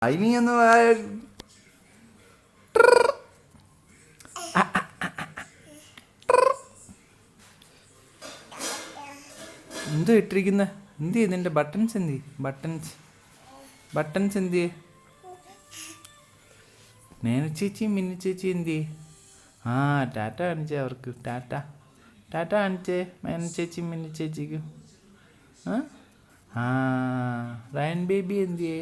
ഇനിയൊന്ന് എന്തോ ഇട്ടിരിക്കുന്ന എന്ത് നിന്റെ ബട്ടൺസ് എന്ത് ബട്ടൺസ് എന്ത് നേന ചേച്ചി മിന്നു ചേച്ചി എന്ത് ആ ടാറ്റ കാണിച്ചേ അവർക്ക് ടാറ്റ കാണിച്ചേ മേന ചേച്ചി മിന്നു ചേച്ചിക്ക് ആ റയൻ ബേബി എന്തിയേ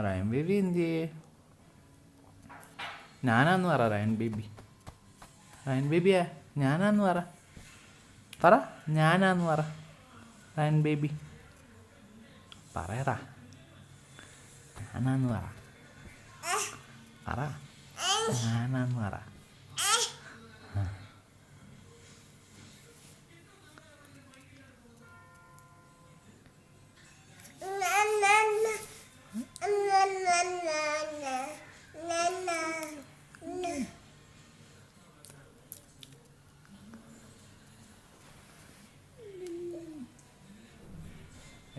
റയൻ ബേബി എന്തിയേ ഞാനാന്ന് പറ റയൻ ബേബിയാ ഞാനാന്ന് പറ ഞാനാന്ന് പറ റയൻ ബേബി പറയടാ ഞാനാന്ന് പറ ഞാനാന്ന് പറ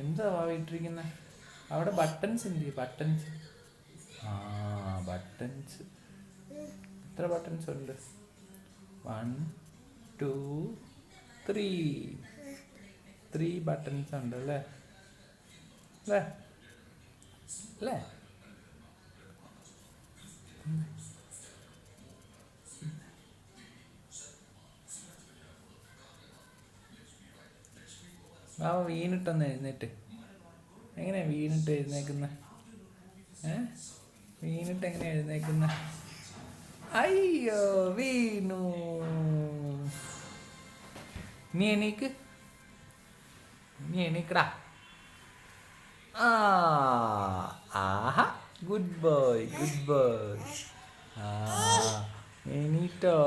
എന്താ ഇട്ടിരിക്കുന്ന അവിടെ ബട്ടൺസ് എന്ത് ബട്ടൺസ് എത്ര ബട്ടൺസ് ഉണ്ട് 1 2 3 ബട്ടൺസ് ഉണ്ട് അല്ലേ വീണിട്ടൊന്ന് എഴുന്നേറ്റ് എങ്ങനെയാ വീണിട്ട് എഴുന്നേക്കുന്ന വീണിട്ട് എങ്ങനെയാ എഴുന്നേക്കുന്ന അയ്യോ വീണു നീ എണീക്കടാ ആഹാ ഗുഡ് ബോയ് എണീറ്റോ